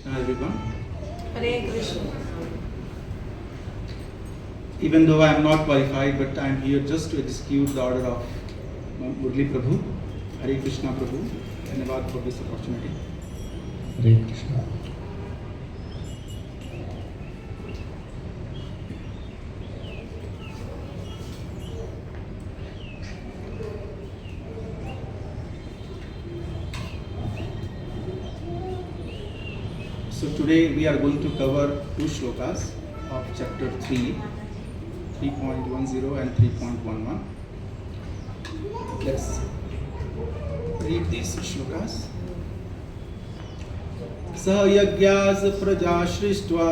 Hi everyone. Hare Krishna. Even though I am not qualified, but I am here just to execute the order of Murli Prabhu. Hare Krishna Prabhu. Dhanyavad for this opportunity. Hare Krishna. So today we are going to cover two shlokas of chapter 3, 3.10 and 3.11. Let's read these shlokas. Sahayagya's prajashristva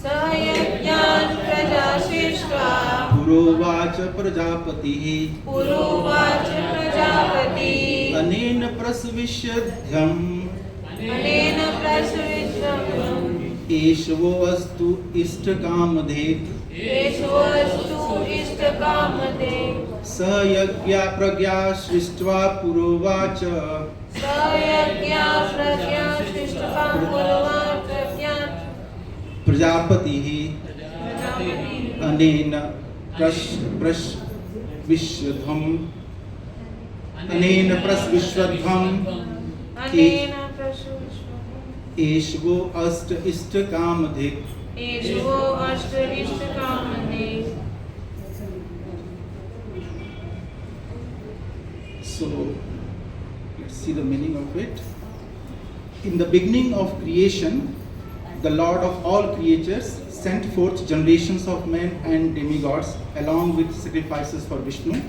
Sahayajnat prajashristva Purovacha prajapatihi Purovacha prajapati Anena prasvishyadhyam Anena prasvishvam Eshvo astu ishtakamdhet Esvastu ishtakamade Sahayagya pragya shristva purovacha Sahayajna prajashristva Purovacha Prajapatihi Anena prasvishyadham Anena prasvishyadham Anena prasvishvam Eshvo ast ishtakamdhet. Esvo ashta ishtakamade. So let's see the meaning of it. In the beginning of creation, the Lord of all creatures sent forth generations of men and demigods along with sacrifices for Vishnu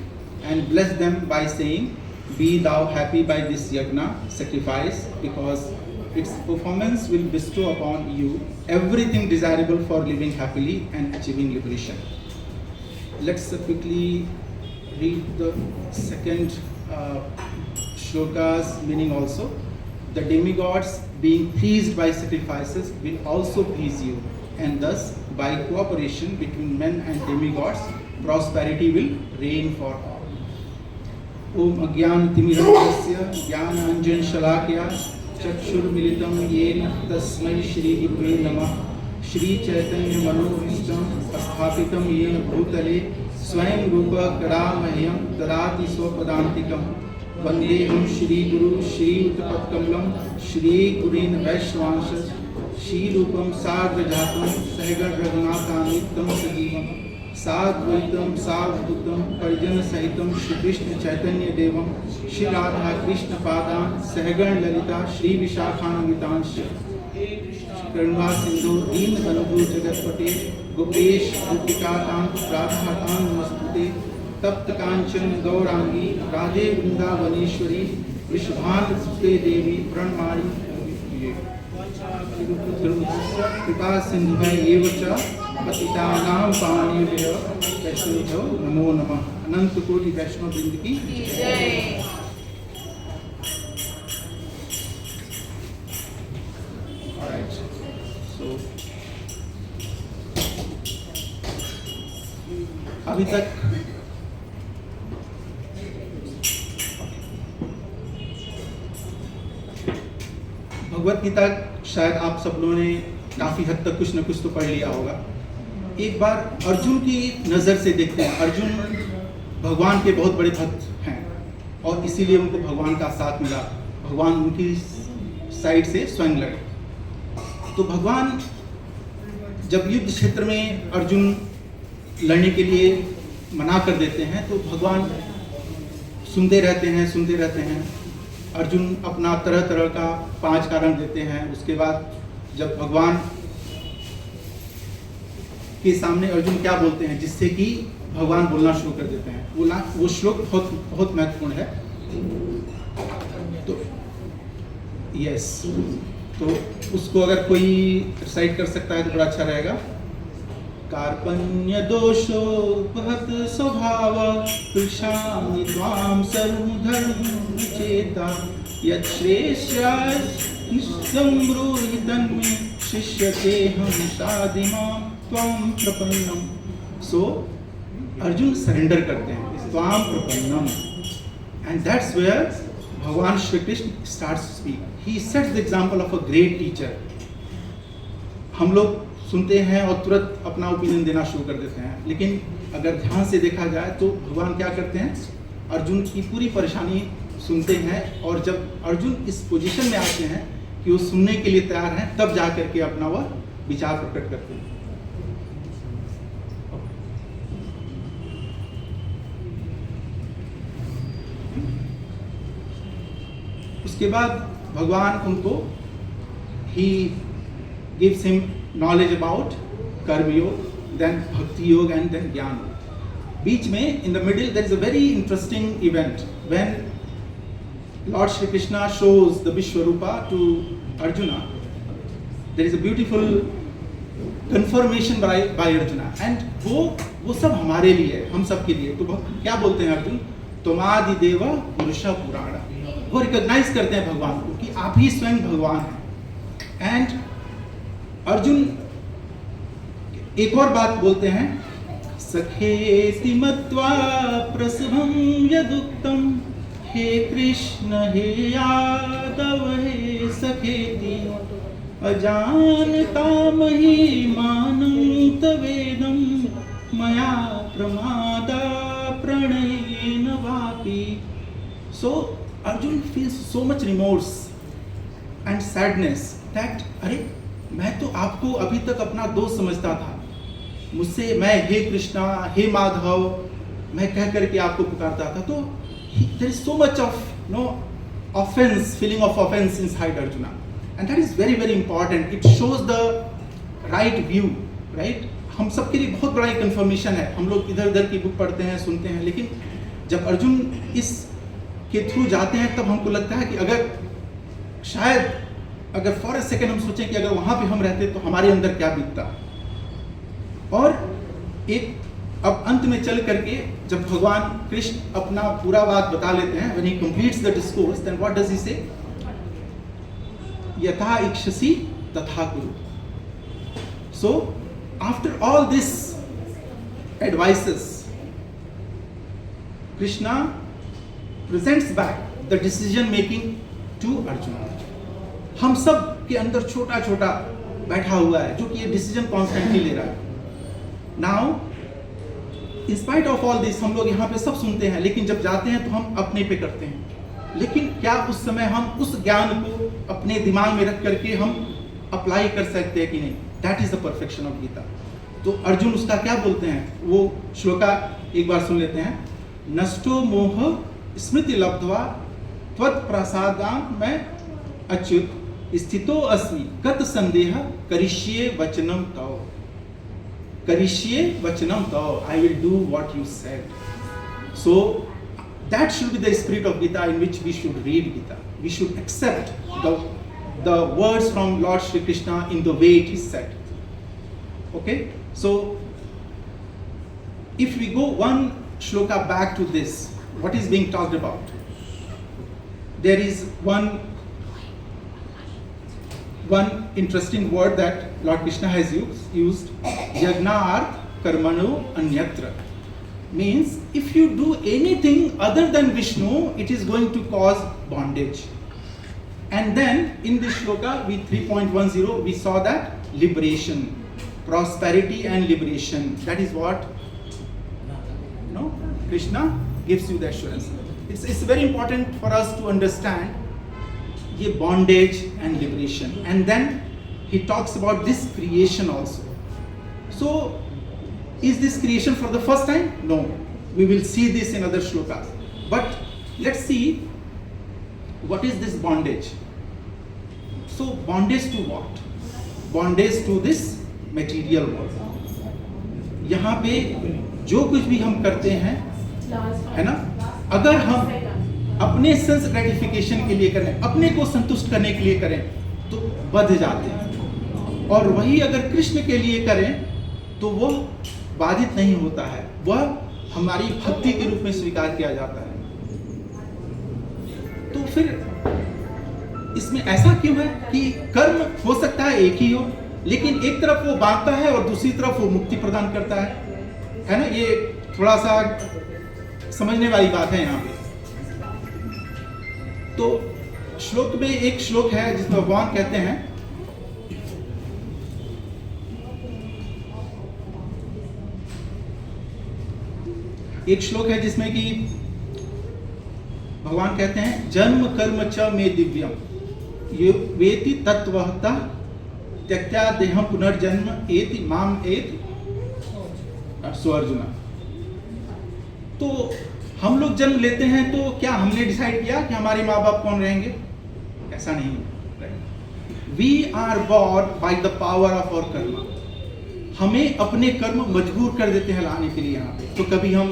and blessed them by saying, "Be thou happy by this yajna sacrifice, because its performance will bestow upon you everything desirable for living happily and achieving liberation." Let's quickly read the second shloka's meaning also. The demigods, being pleased by sacrifices, will also please you, and thus by cooperation between men and demigods, prosperity will reign for all. Om Agyan Timirasya Jnananjan Shalakya Chakshurmilitam Yena Tasmai Shri Gurave Namah. Shri Chaitanya Manobhishtam Asthapitam Yena Bhutale Swayam Rupa Karamahyam Dadati Swapadantikam. Vandeham Shri Guru Shri Utpatkamalam Shri Gurin Vaishwansh Shri Rupam Sagrajatam Sagar Raghunatanitam Sajivam Sadvaitam Savdutam Parjana Sahitam Shri Krishna Chaitanya Devam Shri Radha Krishna Padan Sahagan Lalita Shri Vishakhanamitan Karma Sindhu Deen Bandhu Jagatpate Gopesh Gopikatan Radhakan Namastute तप्त कांचन गौरांगी राधे वृंदावनेश्वरी विश्वान सुते देवी प्रणमारी कृपा सिंधुभय एव च पतितानां पावनेभ्यो वैष्णवेभ्यो नमो नमः। अनंत कोटि वैष्णव वृंद की जय। Alright. So अभी तक भगवत गीता शायद आप सब लोगों ने काफी हद तक कुछ न कुछ तो पढ़ लिया होगा। एक बार अर्जुन की नजर से देखते हैं। अर्जुन भगवान के बहुत बड़े भक्त हैं और इसीलिए उनको भगवान का साथ मिला। भगवान उनकी साइड से स्वयं लड़े। तो भगवान जब युद्ध क्षेत्र में अर्जुन लड़ने के लिए मना कर देते हैं तो भगवान सुनते रहते हैं। अर्जुन अपना तरह तरह का 5 कारण देते हैं। उसके बाद जब भगवान के सामने अर्जुन क्या बोलते हैं जिससे कि भगवान बोलना शुरू कर देते हैं, वो श्लोक बहुत महत्वपूर्ण है। तो यस, तो उसको अगर कोई रिसाइट कर सकता है तो बड़ा अच्छा रहेगा। कार्पण्य दोषोपहत स्वभाव पृच्छामि त्वां सर्वधर्म चेता यत् श्रेष्ठं ब्रूहि तन्मे शिष्यतेऽहं साधिमां त्वां प्रपन्नम। सो अर्जुन सरेंडर करते हैं, त्वां प्रपन्नम, एंड दैट्स वेयर भगवान Shri Krishna starts to speak. He sets the example of a great teacher. हम लोग सुनते हैं और तुरंत अपना ओपिनियन देना शुरू कर देते हैं, लेकिन अगर ध्यान से देखा जाए तो भगवान क्या करते हैं, अर्जुन की पूरी परेशानी सुनते हैं, और जब अर्जुन इस पोजीशन में आते हैं कि वो सुनने के लिए तैयार हैं, तब जा करके अपना वह विचार प्रकट करते हैं। उसके बाद भगवान उनको he gives him knowledge about कर्म योग, देन भक्ति योग एंड देन ज्ञान योग। बीच में in the middle there is a very interesting event when lord Shri Krishna shows the Vishwarupa to Arjuna. There is a beautiful confirmation by Arjuna, and वो सब हमारे लिए, हम सब के लिए। तो क्या बोलते हैं अर्जुन, तुमादि देव पुरुष पुराण। वो रिकॉग्नाइज करते हैं भगवान को कि आप ही स्वयं भगवान हैं। एंड अर्जुन एक और बात बोलते हैं, सखेति मत्वा प्रसभं यदुक्तम, हे कृष्ण हे यादव हे सखेति, अजानता महिमानं तवेदं, मया प्रमादा प्रणयेन वापि। So Arjun feels so much remorse and sadness that अरे मैं तो आपको अभी तक अपना दोस्त समझता था, मुझसे मैं हे कृष्णा हे माधव मैं कह करके आपको पुकारता था। तो there is so much of offense, feeling of offense inside Arjuna, and that is very very important. It shows the right view, right? हम सबके लिए बहुत बड़ा एक कंफर्मेशन है। हम लोग इधर उधर की बुक पढ़ते हैं, सुनते हैं, लेकिन जब अर्जुन इस के थ्रू जाते हैं तब हमको लगता है कि अगर शायद अगर फॉर अ सेकेंड हम सोचें कि अगर वहां पे हम रहते तो हमारे अंदर क्या बीतता। और एक अब अंत में चल करके जब भगवान कृष्ण अपना पूरा बात बता लेते हैं, when he completes the discourse, then what does he say? यथा इक्षसि तथा कुरु। So after all this advices, Krishna presents back the decision making to Arjuna। हम सब के अंदर छोटा छोटा बैठा हुआ है जो कि ये डिसीजन कॉन्स्टेंटली ले रहा है। Now in spite of all this हम लोग यहाँ पे सब सुनते हैं, लेकिन जब जाते हैं तो हम अपने पे करते हैं। लेकिन क्या उस समय हम उस ज्ञान को अपने दिमाग में रख करके हम अप्लाई कर सकते हैं कि नहीं? That is the perfection of Gita. तो अर्जुन उसका क्या बोलते हैं, वो श्लोका एक बार सुन लेते हैं। नष्टो मोह स्मृति लब्ध्वा त्वत्प्रसादान् मैं अच्युत स्थितो अस्मि गत संदेह करिष्ये वचनम तव। करिष्ये वचनम तव, I will do what you said. So that should be the spirit of Gita in which we should read Gita. We should accept the words from Lord Shri Krishna in the way it is said. Okay, so if we go one shloka back to this, what is being talked about? There is one interesting word that Lord Krishna has used, yajnaarth karmano anyatra, means if you do anything other than Vishnu, it is going to cause bondage. And then in this shloka, we 3.10, we saw that liberation, prosperity and liberation, that is what Krishna gives you the assurance. It's very important for us to understand ये bondage and liberation, and then he talks about this creation also. So is this creation for the first time? No, we will see this in other shlokas, but let's see what is this bondage. So bondage to what? Bondage to this material world. यहाँ पे जो कुछ भी हम करते हैं, है ना, अगर हम अपने सेंस ग्रेटिफिकेशन के लिए करें, अपने को संतुष्ट करने के लिए करें, तो बंध जाते हैं। और वही अगर कृष्ण के लिए करें तो वो बाधित नहीं होता है, वह हमारी भक्ति के रूप में स्वीकार किया जाता है। तो फिर इसमें ऐसा क्यों है कि कर्म हो सकता है एक ही हो, लेकिन एक तरफ वो बांटता है और दूसरी तरफ वो मुक्ति प्रदान करता है ना? ये थोड़ा सा समझने वाली बात है यहाँ पे। तो श्लोक में एक श्लोक है जिसमें भगवान कहते हैं एक श्लोक है जिसमें कि भगवान कहते हैं जन्म कर्म च मे दिव्यम ये वेति तत्वतः त्यक्त्या देहम पुनर्जन्म एति माम एति सो अर्जुना। तो हम लोग जन्म लेते हैं तो क्या हमने डिसाइड किया कि हमारे माँ बाप कौन रहेंगे? ऐसा नहीं है। We are born by the power of our karma. हमें अपने कर्म मजबूर कर देते हैं लाने के लिए यहाँ पे। तो कभी हम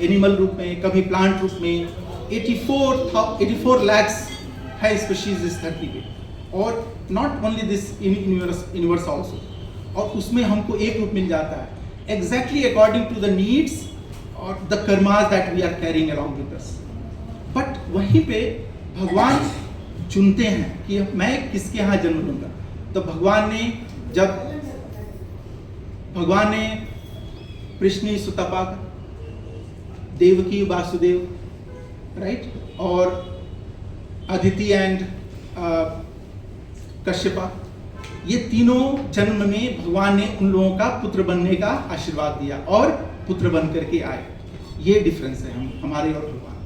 एनिमल रूप में, कभी प्लांट रूप में। 84 lakhs है स्पीशीज इस धरती पे, और not only this universe also, और उसमें हमको एक रूप मिल जाता है exactly according to the needs और the karmas that we are carrying along with us. But वहीं पे भगवान चुनते हैं कि मैं किसके यहाँ जन्म लूंगा। तो भगवान ने कृष्णी सुतपा, देवकी वासुदेव, राइट, और अदिति एंड कश्यपा, ये तीनों जन्म में भगवान ने उन लोगों का पुत्र बनने का आशीर्वाद दिया और पुत्र बन करके आए। ये डिफरेंस है हमारे और भगवान।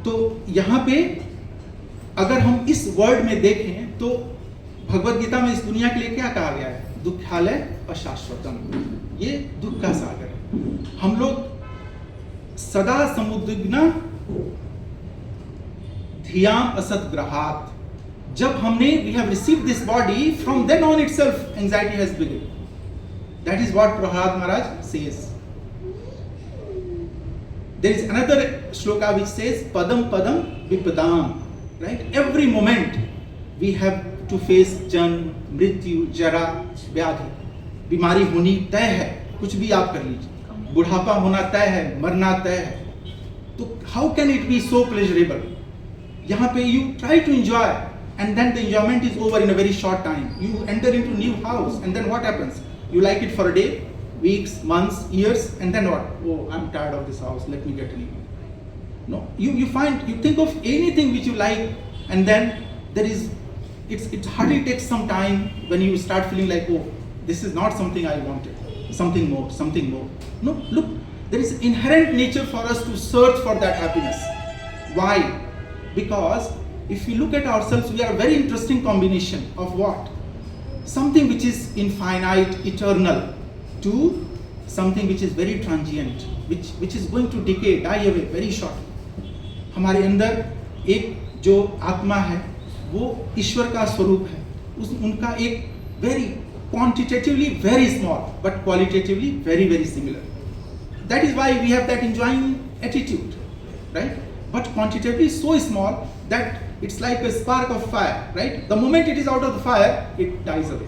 तो यहाँ पे अगर हम इस वर्ड में देखें तो भगवत गीता में इस दुनिया के लिए क्या कहा गया है? दुःखालय अशाश्वतम, ये दुख का सागर है। हम लोग सदा समुद्विग्न धियाम असद्ग्रहात्, जब हमने we have received this body, from then on itself anxiety has begun. That is what Prahlad Maharaj says. There is another shloka which says padam padam vipadam, right? Every moment we have to face janm, mrityu, jara, व्याधि। बीमारी होनी तय है, कुछ भी आप कर लीजिए, बुढ़ापा होना तय है, मरना तय है। तो how can it be so pleasurable? यहाँ पे you try to enjoy and then the enjoyment is over in a very short time. You enter into new house and then what happens? You like it for a day, weeks, months, years, and then what? Oh, I'm tired of this house, let me get a new one. No, you think of anything which you like, and then it hardly takes some time when you start feeling like, oh, this is not something I wanted, something more. No, look, there is inherent nature for us to search for that happiness. Why? Because if you look at ourselves, we are a very interesting combination of what? Something which is infinite, eternal, to something which is very transient, which is going to decay, die away very shortly. हमारे अंदर एक जो आत्मा है वो ईश्वर का स्वरूप है। उनका एक very quantitatively very small but qualitatively very very similar. That is why we have that enjoying attitude, right? But quantitatively so small that it's like a spark of fire, right? The moment it is out of the fire, it dies away.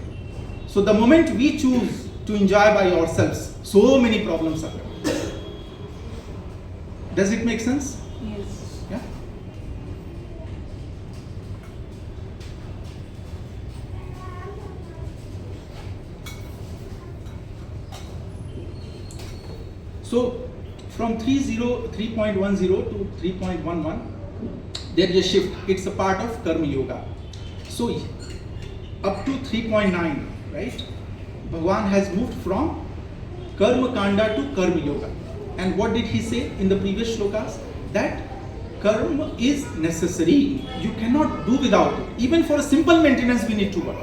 So the moment we choose to enjoy by ourselves, so many problems are there. Does it make sense? Yes. Yeah. So from 3.10 to 3.11, there is a shift. It's a part of Karma Yoga. So up to 3.9, right? Bhagwan has moved from Karma Kanda to Karma Yoga. And what did he say in the previous shlokas? That karma is necessary. You cannot do without it. Even for a simple maintenance we need to work.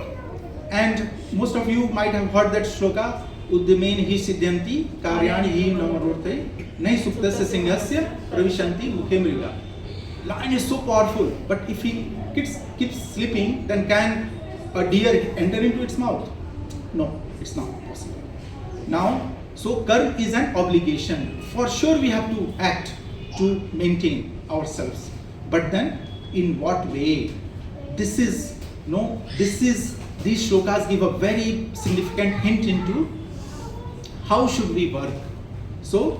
And most of you might have heard that shloka, Uddamen hi siddhanti karyani hi namarorte nahi suktasya singhasya pravishanti mukhe mriga. Line is so powerful, but if he keeps sleeping, then can a deer enter into its mouth? No, it's not possible. Now, so karma is an obligation. For sure we have to act to maintain ourselves. But then, in what way? These shlokas give a very significant hint into how should we work. So,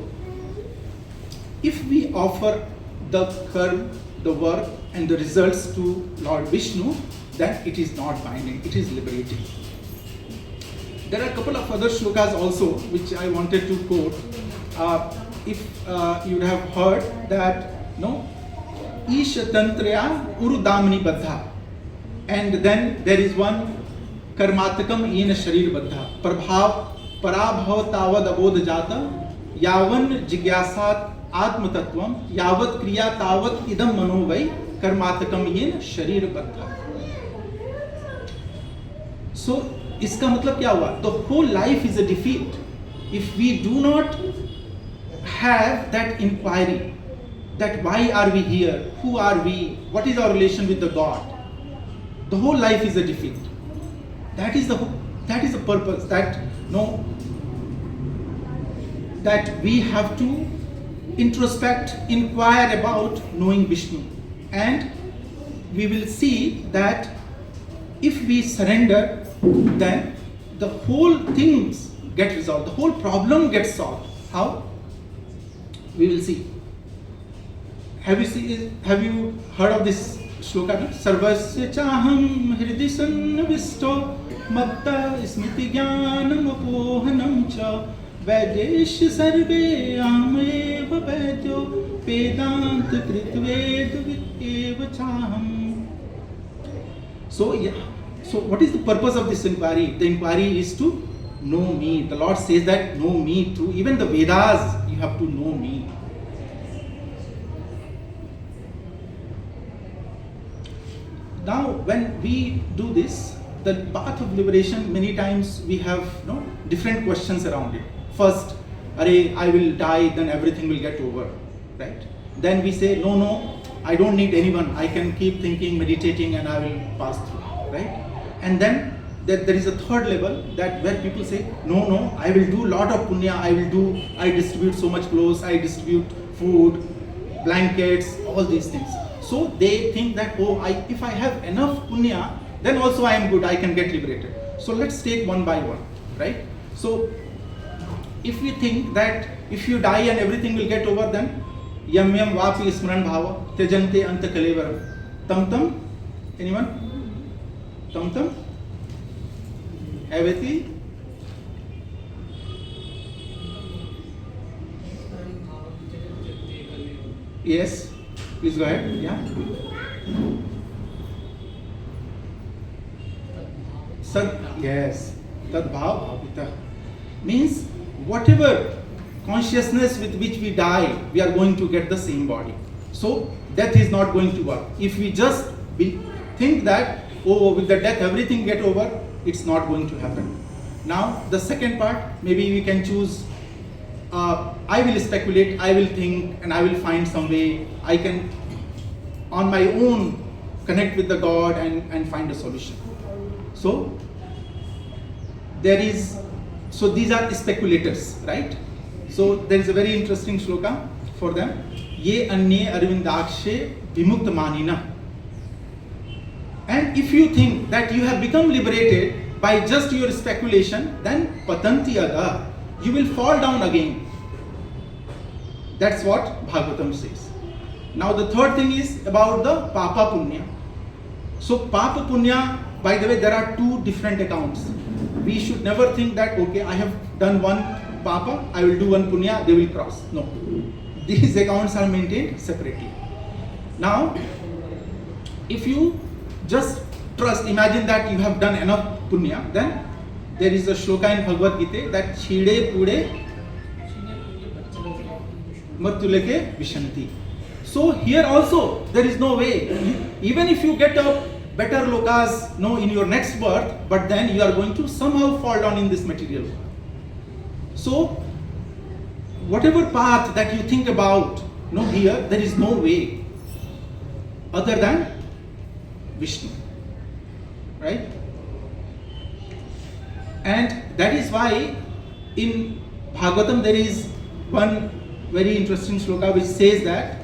if we offer the karma, the work and the results to Lord Vishnu, then it is not binding, it is liberating. There are a couple of other shlokas also which I wanted to quote. If you would have heard that, no, Isha Tantraya Urudamani Baddha, and then there is one Karmatakam Yena Sharir Baddha, Prabhav Parabhav Tavad Abodh Jata यावन जिज्ञासात आत्मतत्वम यावत क्रिया तावत इदम मनो वै कर्मात्मकम येन शरीर बद्धा. सो इसका मतलब क्या हुआ? The whole life is a defeat if we do not have that inquiry that why are we here, who are we, what is our relation with the God. The whole life is a defeat. That is the purpose, that no, that we have to introspect, inquire about knowing Vishnu, and we will see that if we surrender, then the whole things get resolved, the whole problem gets solved. How? We will see. Have you heard of this shloka? Sarvasya chaham hridhi sannivisto matta smriti jnanam apohanam cha vaidesh sarve ameva vaidyo vedant kritved eva chaham. So what is the purpose of this inquiry? The inquiry is to know me. The Lord says that know me too. Even the Vedas, you have to know me. Now, when we do this, the path of liberation, many times we have different questions around it. First, I will die, then everything will get over, right? Then we say, no, I don't need anyone. I can keep thinking, meditating, and I will pass through, right? And then there is a third level that where people say, no, I will do lot of punya, I distribute so much clothes, I distribute food, blankets, all these things. So they think that, if I have enough punya, then also I am good, I can get liberated. So let's take one by one, right? So if we think that if you die and everything will get over, then yam yam vapi smran bhava tejante anta kalevaram tam anyone? Tam Avati? Yes, please go ahead. Yeah. Yes. Tad bhav bhavita means whatever consciousness with which we die, we are going to get the same body. So death is not going to work. If we just think that with the death everything get over, it's not going to happen. Now the second part, maybe we can choose, I will speculate, I will think, and I will find some way I can on my own connect with the God and find a solution. So these are speculators, right? So there is a very interesting shloka for them. Ye anye arvindakshe vimukta manina. And if you think that you have become liberated by just your speculation, then patanti aga, you will fall down again. That's what Bhagavatam says. Now the third thing is about the papa punya. So papa punya, by the way, there are two different accounts. We should never think that, I have done one papa, I will do one punya, they will cross. No. These accounts are maintained separately. Now, if you just trust, imagine that you have done enough punya, then there is a shloka in Bhagavad Gita that chhide pude matyuleke vishanti. So here also there is no way. Even if you get a better lokas in your next birth, but then you are going to somehow fall down in this material world. So whatever path that you think about, here there is no way other than Vishnu, right? And that is why in Bhagavatam there is one very interesting shloka which says that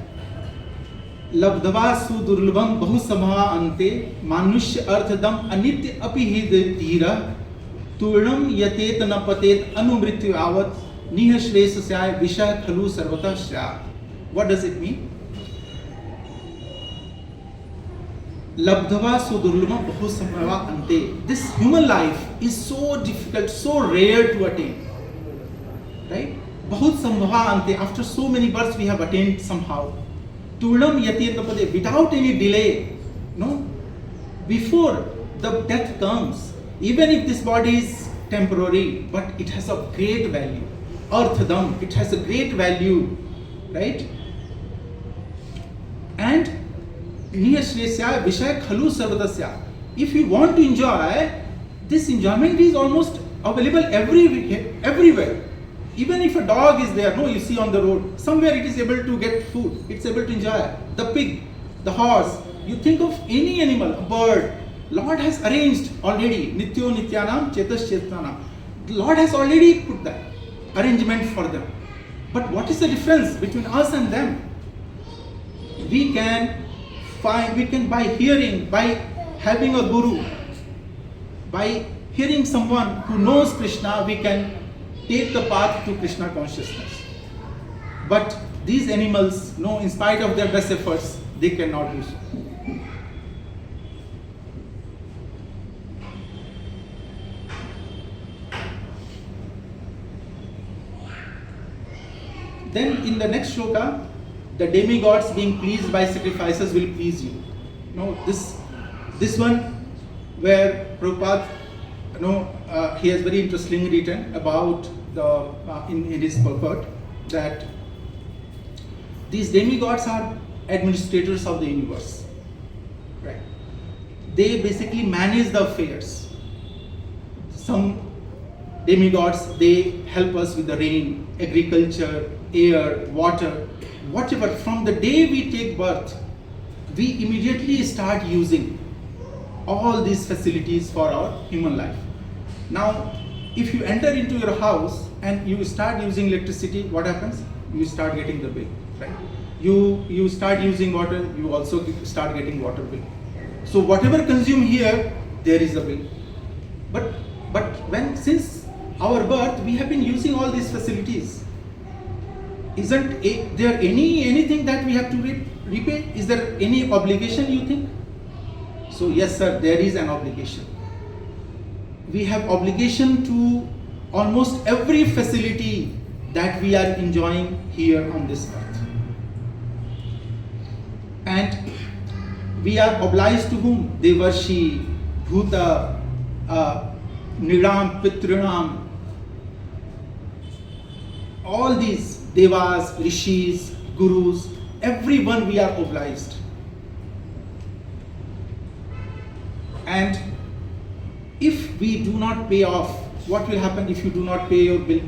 Labdava sudurlabham bahusabha ante manushya arthadam anitya api hidira turnam yatet napatet anumrityu avat nihashvesa syaya visha khalu sarvata syat. What does it mean? Labdava sudurlabham bahusabha ante. This human life is so difficult, so rare to attain, right? Bahut sambhava ante. After so many births we have attained somehow. Turnam yati tapade, without any delay, before the death comes, even if this body is temporary, but it has a great value, arthadam. It has a great value, right? And niyashresya vishaya khalu sarvadasya. If you want to enjoy, this enjoyment is almost available everywhere. Even if a dog is there, no, you see on the road, somewhere it is able to get food, it's able to enjoy. The pig, the horse, you think of any animal, a bird, Lord has arranged already, nityo nityanam chetas chetanam. The Lord has already put that arrangement for them. But what is the difference between us and them? We can by hearing, by having a guru, by hearing someone who knows Krishna, we can take the path to Krishna consciousness. But these animals, no, in spite of their best efforts, they cannot do so. Then in the next shloka, the demigods being pleased by sacrifices will please you. No, this one where Prabhupada, he has very interestingly written about the in his purport that these demigods are administrators of the universe. Right? They basically manage the affairs. Some demigods, they help us with the rain, agriculture, air, water, whatever. From the day we take birth, we immediately start using all these facilities for our human life. Now, if you enter into your house and you start using electricity, what happens? You start getting the bill, right? You start using water, you also start getting water bill. So whatever consumed here, there is a bill. But since our birth, we have been using all these facilities. Isn't there anything that we have to repay? Is there any obligation, you think? So yes, sir, there is an obligation. We have obligation to almost every facility that we are enjoying here on this earth. And we are obliged to whom? Devarshi, Bhuta, Niram, Pitrinam, all these Devas, Rishis, Gurus, everyone we are obliged. And if we do not pay off, what will happen if you do not pay your bill?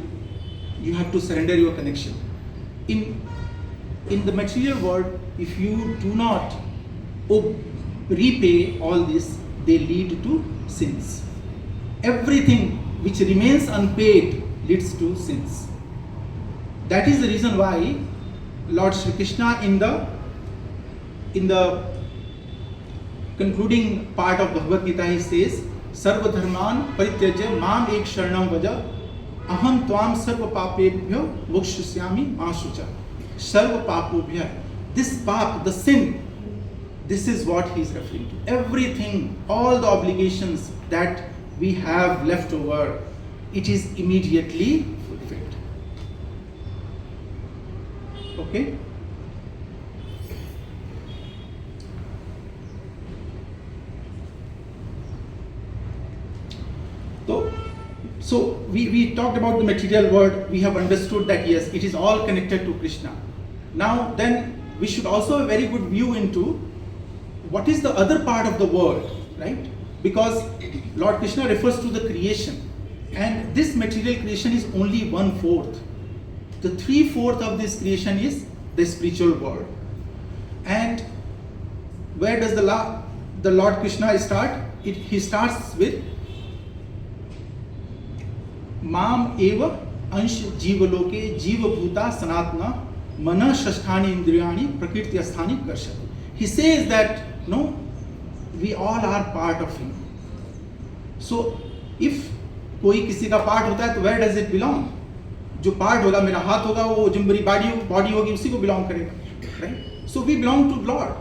You have to surrender your connection. In the material world, if you do not repay all this, they lead to sins. Everything which remains unpaid leads to sins. That is the reason why Lord Shri Krishna in the concluding part of Bhagavad Gita, he says, Sarva dharman parityajya mam ek sharanam vaja aham tvam sarva papebhyo mokshasyami ashucha. Sarva papobhya. This pap, the sin, this is what he is referring to. Everything, all the obligations that we have left over, it is immediately fulfilled. Okay? So we talked about the material world. We have understood that yes, it is all connected to Krishna. Now then we should also have a very good view into what is the other part of the world, right? Because Lord Krishna refers to the creation, and this material creation is only 1/4. The 3/4 of this creation is the spiritual world. And where does the Lord Krishna start? He starts with Mam eva ansh jivaloke jivabhuta sanatna mana shasthani indriyani prakriti asthani karshati. He says that no, we all are part of him. So if कोई किसी का part होता है तो where does it belong? जो part होगा, मेरा हाथ होगा, वो जो मेरी बॉडी होगी उसी को बिलोंग करेगा, right? So we belong to Lord,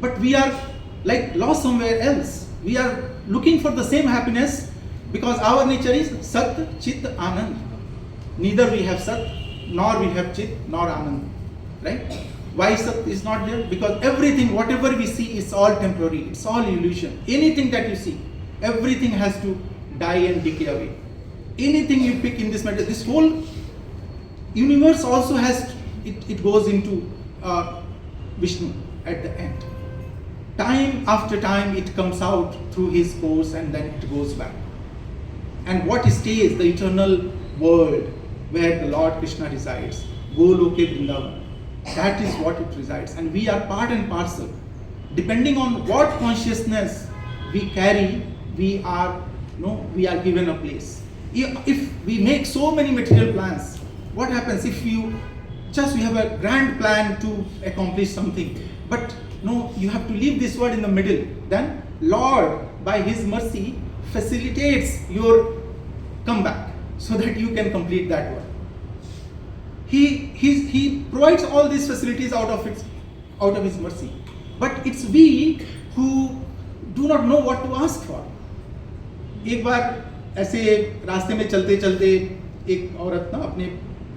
but we are like lost somewhere else. We are looking for the same happiness because our nature is Sat, Chit, Anand. Neither we have Sat, nor we have Chit, nor Anand, right? Why Sat is not there? Because everything, whatever we see, is all temporary. It's all illusion. Anything that you see, everything has to die and decay away. anything you pick in this matter, this whole universe also has, it goes into Vishnu at the end. Time after time it comes out through his course and then it goes back. And what stays? The eternal world where the Lord Krishna resides. Goloke Vrindavan. That is what it resides. And we are part and parcel. Depending on what consciousness we carry, we are given a place. If we make so many material plans, what happens if you have a grand plan to accomplish something, but no, you have to leave this world in the middle, then Lord by his mercy facilitates your comeback so that you can complete that work. He provides all these facilities out of his mercy, but it's we who do not know what to ask for. एक बार ऐसे रास्ते में चलते चलते एक औरत ना अपने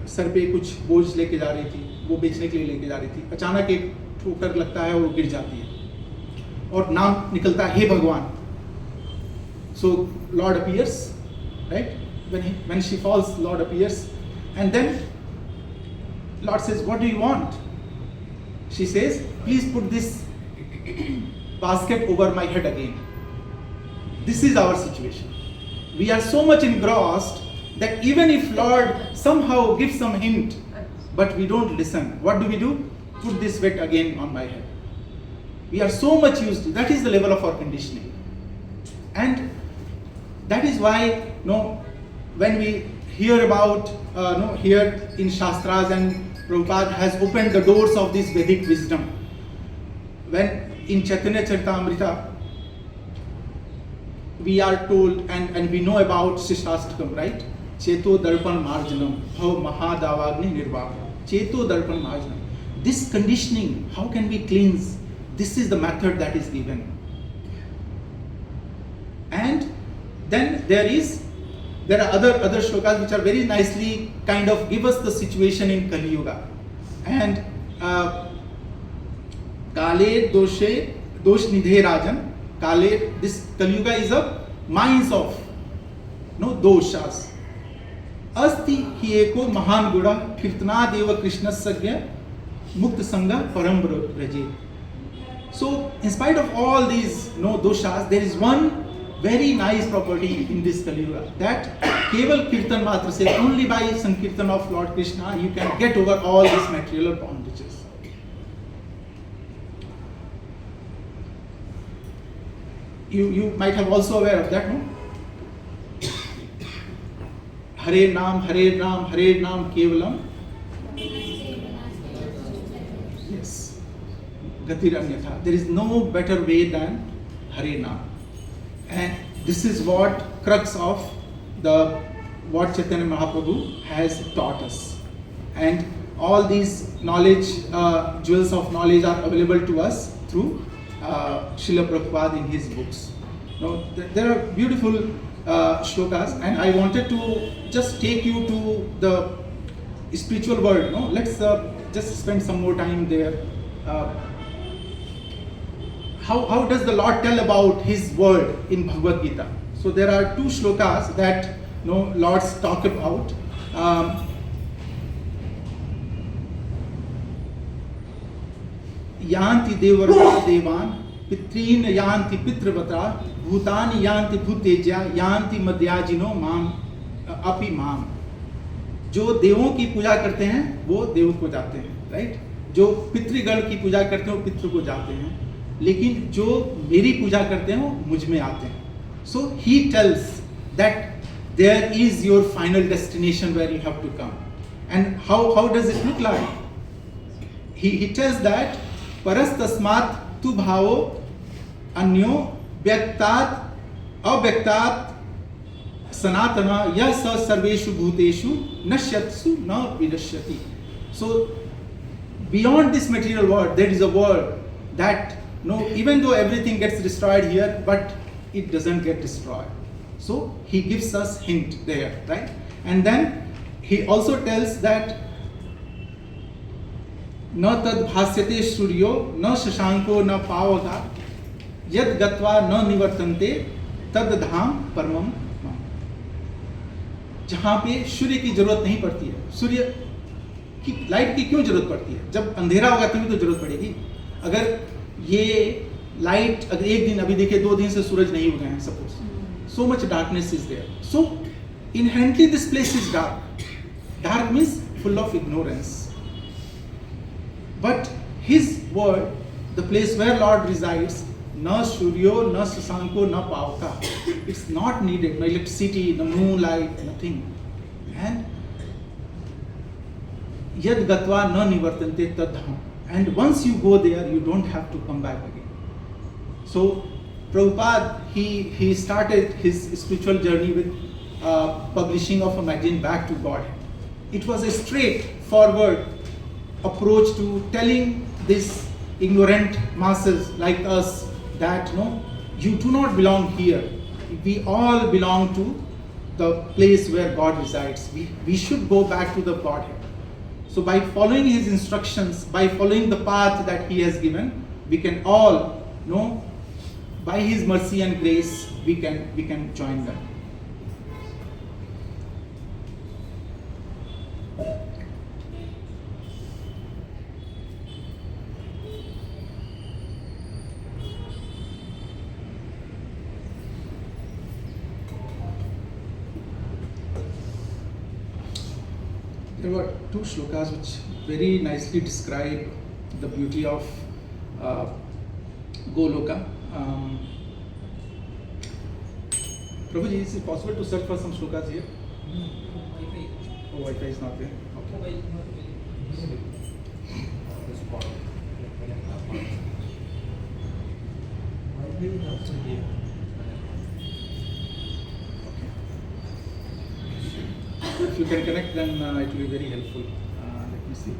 सर पे कुछ बोझ लेके जा रही थी, वो बेचने के लिए लेके जा रही थी। अचानक एक ठोकर लगता है और वो गिर जाती है और नाम निकलता है, हे भगवान। So Lord appears, right? When she falls, Lord appears, and then Lord says, what do you want? She says, please put this basket over my head again. This is our situation. We are so much engrossed that even if Lord somehow gives some hint, but we don't listen. What do? Put this weight again on my head. We are so much used to, that is the level of our conditioning. And that is why, when we hear about, here in Shastras, and Prabhupada has opened the doors of this Vedic wisdom. When in Chaitanya Charitamrita, we are told and we know about Shishtastakam, right? Cheto Darpan Marjanam, Bhav Mahadavagni Nirvaka. Cheto Darpan Marjanam. This conditioning, how can we cleanse? This is the method that is given. And then there are other shlokas which are very nicely kind of give us the situation in Kali Yuga. And Kale Dosh Nidhe Rajan. Kale, this Kali Yuga is a mines of doshas. Asti hi eko mahan gura kirtana deva krishna sagya mukta sangha param raje. So in spite of all these doshas, there is one very nice property in this Kali Yuga, that keval kirtan matra se, only by sankirtan of Lord Krishna you can get over all these material bondages. You might have also aware of that, no? Hare Naam, Hare Naam, Hare Naam Kevalam. Yes. Gatir Anyatha. There is no better way than Hare Naam. And this is what crux of what Chaitanya Mahaprabhu has taught us. And all these knowledge, jewels of knowledge are available to us through Srila Prabhupada in his books. There are beautiful shlokas, and I wanted to just take you to the spiritual world. Let's just spend some more time there. How does the Lord tell about his word in Bhagavad Gita? So there are two shlokas that Lords talk about. Yanti devarta devan, pitrin yanti pitrvata, bhutani yanti bhuteja, yanti madhyajino mam api mam. जो देवों की पूजा करते हैं वो देव को जाते हैं, right? जो पितृगण की पूजा करते हैं वो पितृ को जाते हैं, लेकिन जो मेरी पूजा करते हैं वो मुझ में आते हैं. So he tells that there is your final destination where you have to come. And how does it look like? He tells that परस्तास्मात् तु भावो अन्यो व्यक्तात् अव्यक्तात् सनातना यह स सर्वेषु भूतेषु नश्यत्सु न विनश्यति. So beyond this material world there is a world that even though everything gets destroyed here, but it doesn't get destroyed. So he gives us hint there, right? And then he also tells that न तद भास्यते सूर्यो न शशांको न पावका यद गत्वा न निवर्तन्ते तद धाम परमम. जहाँ पे सूर्य की जरूरत नहीं पड़ती है। सूर्य की लाइट की क्यों जरूरत पड़ती है? जब अंधेरा होगा तभी तो जरूरत पड़ेगी। अगर ये लाइट अगर एक दिन, अभी देखिए 2 दिन से सूरज नहीं उगा है suppose, so much darkness is there, so inherently this place is dark. Dark means full of ignorance. But his word, the place where Lord resides, na suryo, na sasanko, na pavka. It's not needed, no electricity, no moonlight, nothing. And yad gatva na nivartante tadham. And once you go there, you don't have to come back again. So Prabhupada, he started his spiritual journey with publishing of a magazine Back to God. It was a straightforward approach to telling these ignorant masses like us that no, you do not belong here. We all belong to the place where God resides. We should go back to the Godhead. So by following his instructions, by following the path that he has given, we can all know by his mercy and grace we can join them. There were 2 shlokas which very nicely describe the beauty of Goloka. Prabhuji, is it possible to search for some shlokas here? Oh, Wi-Fi is not there. Okay. If you can connect, then it will be very helpful. Let me see.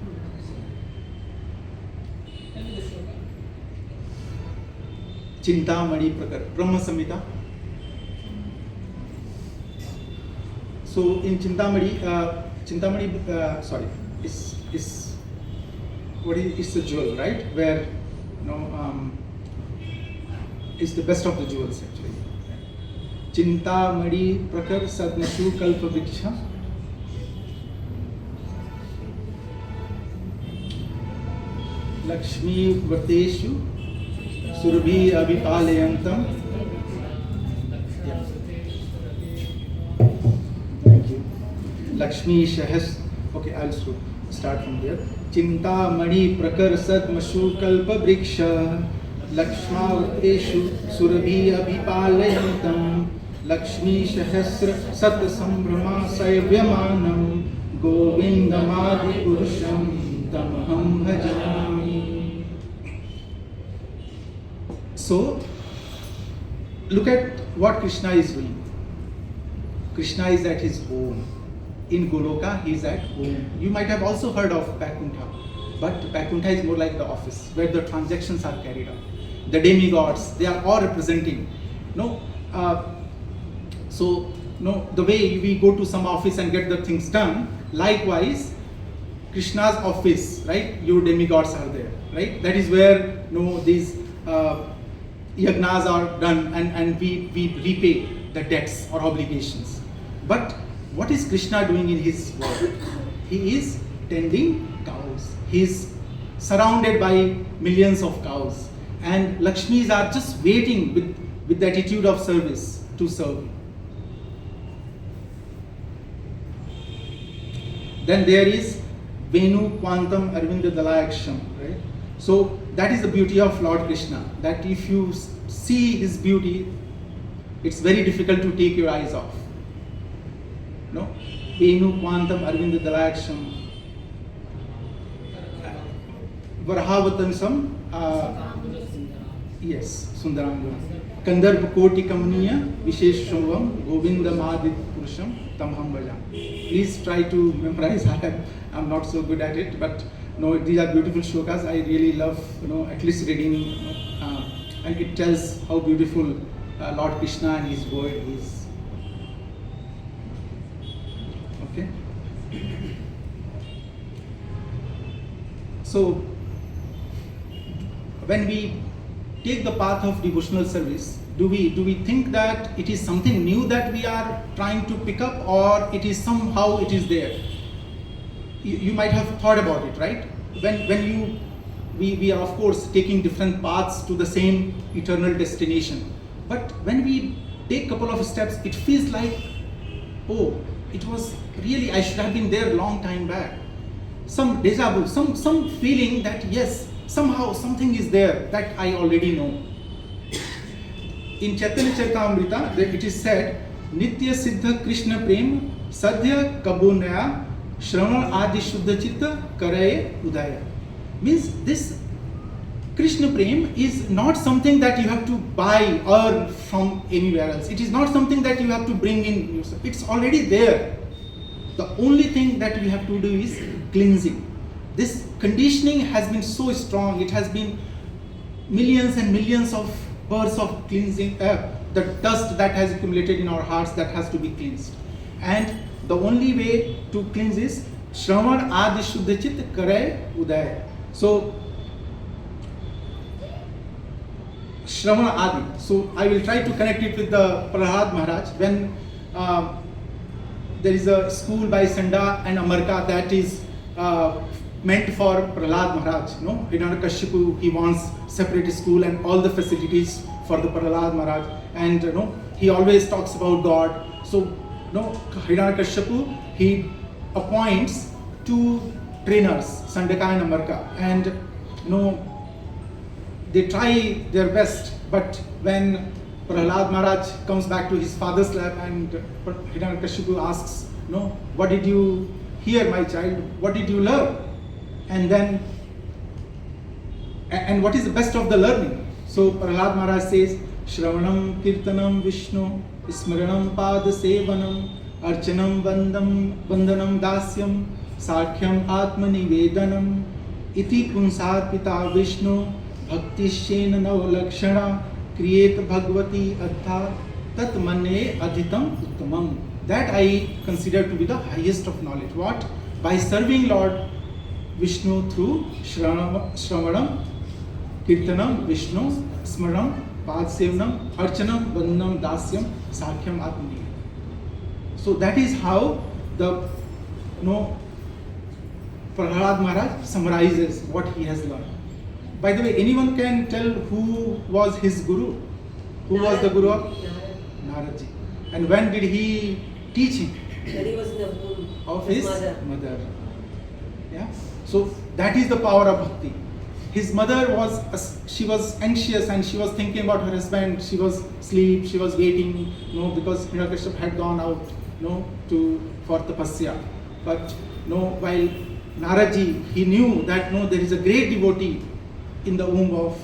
Chintamani Prakar, Brahma Samhita. So in Chintamani, sorry, is what is it's a jewel, right? Where it's the best of the jewels actually. Chintamani Prakar Sadnashu Kalpa Vriksha. Lakshmi Varteshu Surabhi Abhipalayantam. Thank you. Lakshmi Shahas. Okay, I'll start from there. Chinta Mani Prakar Sadmashu Kalpa Vriksha. Lakshma Varteshu Surabhi Abhipalayantam. Lakshmi Shahasra Sat Sambrahma Saivyamanam. Govindamadi Purusham Tamaham Bhajami. So, look at what Krishna is doing. Krishna is at his home. In Goloka, he is at home. You might have also heard of Vaikuntha, but Vaikuntha is more like the office where the transactions are carried out. The demigods, they are all representing. The way we go to some office and get the things done, likewise, Krishna's office, right? Your demigods are there, right? That is where these yagnas are done and we repay the debts or obligations. But what is Krishna doing in his work? He is tending cows. He is surrounded by millions of cows. And Lakshmis are just waiting with the attitude of service to serve. Then there is Venu Quantum Arvinda Dalayaksham, right? So that is the beauty of Lord Krishna, that if you see his beauty, it's very difficult to take your eyes off. No? Venu Quantum Arvinda Dalayaksham. Varhavatansam, yes, Sundarangam. Kandarbha Koti Kamaniya Visheshwavam Govinda Madit Purusham Tamham Bhajam. Please try to memorize. I'm not so good at it, but these are beautiful shlokas. I really love, at least reading, and it tells how beautiful Lord Krishna and his word is. Okay. So when we take the path of devotional service, do we think that it is something new that we are trying to pick up, or it is somehow it is there? You might have thought about it, right? We are of course taking different paths to the same eternal destination, but when we take a couple of steps, it feels like, oh, it was really, I should have been there long time back. Some deja vu, some feeling that yes, somehow something is there that I already know. In Chaitanya Charitamrita, it is said, Nitya Siddha Krishna Prem Sadhya Kabunaya Shravan Adi Shuddha Chitta Karaye Udaya. Means this Krishna Prem is not something that you have to buy or from anywhere else. It is not something that you have to bring in yourself. It's already there. The only thing that we have to do is cleansing. This conditioning has been so strong. It has been millions and millions of births of cleansing, the dust that has accumulated in our hearts that has to be cleansed. And the only way to cleanse is Shravan Adi Shuddha Chitta Karay Udaya. So Shravan Adi. So I will try to connect it with the Prahlad Maharaj. When there is a school by Sanda and Amarka that is meant for Prahlad Maharaj. Hiranyakashipu, he wants separate school and all the facilities for the Prahlad Maharaj. And he always talks about God. So Hiranyakashipu, he appoints 2 trainers, Sandaka and Amarka, and they try their best. But when Prahlad Maharaj comes back to his father's lap and Hiranyakashipu asks, what did you hear, my child? What did you learn? And then, and what is the best of the learning? So Prahlad Maharaj says, Shravanam Kirtanam Vishnu, Smaranam Pada Sevanam, Archanam Vandanam Dasyam, Sakhyam Atmani Vedanam, Iti Punsar Pita Vishnu, Bhakti Shena Lakshana, Create Bhagavati Adha, Tat Mane Adhitam Uttamam. That I consider to be the highest of knowledge. What? By serving Lord Vishnu through Shravanam, Kirtanam, Vishnu, Smaranam, Padsevanam, Archanam, Vandanam, Dasyam, Sakhyam Atmani. So that is how the Prahlad Maharaj summarizes what he has learned. By the way, anyone can tell who was his guru? Who was the guru of? Naradji. And when did he teach him? When he was in the womb Of his mother. Yeah. So that is the power of bhakti. His mother she was anxious and she was thinking about her husband. She was asleep. She was waiting, because Hiranyakashipu had gone out, for tapasya. But while Naradji, he knew that there is a great devotee in the womb of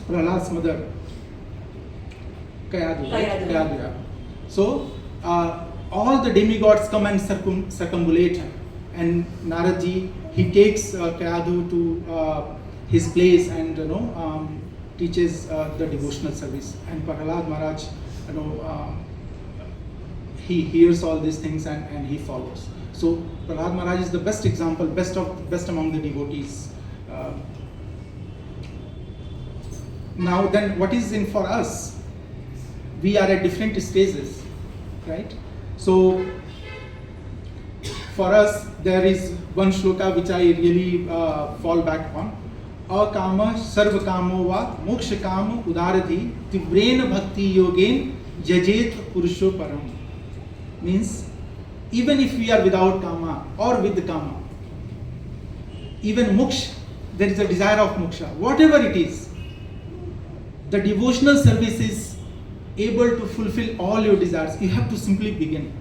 Prahlad's mother, Kayadu. So all the demigods come and circumambulate her, and Naradji, he takes Kayadu to his place and teaches the devotional service. And Prahlad Maharaj, he hears all these things and he follows. So Prahlad Maharaj is the best example, best among the devotees. Now then, what is in for us? We are at different stages, right? So for us, there is one shloka which I really fall back on. Akama sarva kamo va moksha kama udaradhi tivrena bhakti yogen jajet purusho param. Means, even if we are without kama or with kama, even moksha, there is a desire of moksha, whatever it is, the devotional service is able to fulfill all your desires. You have to simply begin.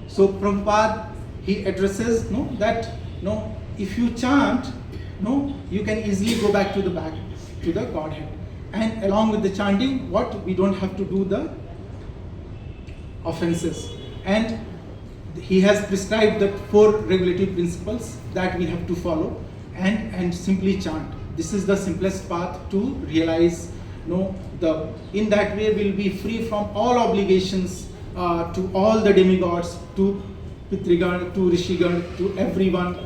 So Prabhupada, he addresses that if you chant, you can easily go back to the Godhead. And along with the chanting, we don't have to do the offenses. And he has prescribed the 4 regulatory principles that we have to follow and simply chant. This is the simplest path to realize. In that way we'll be free from all obligations to all the demigods, to Pitrigan, to Rishigan, to everyone.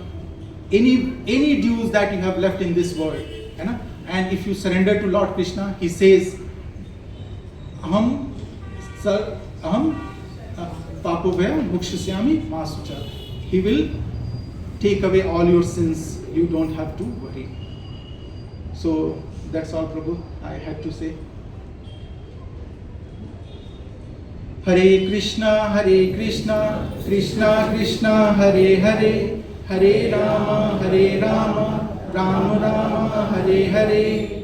Any dues that you have left in this world. And if you surrender to Lord Krishna, he says, aham papovaya mukshyaami ma sucha. He will take away all your sins. You don't have to worry. So that's all, Prabhu, I had to say. Hare Krishna, Krishna Krishna, Hare Hare, Hare Rama, Rama Rama, Hare Hare.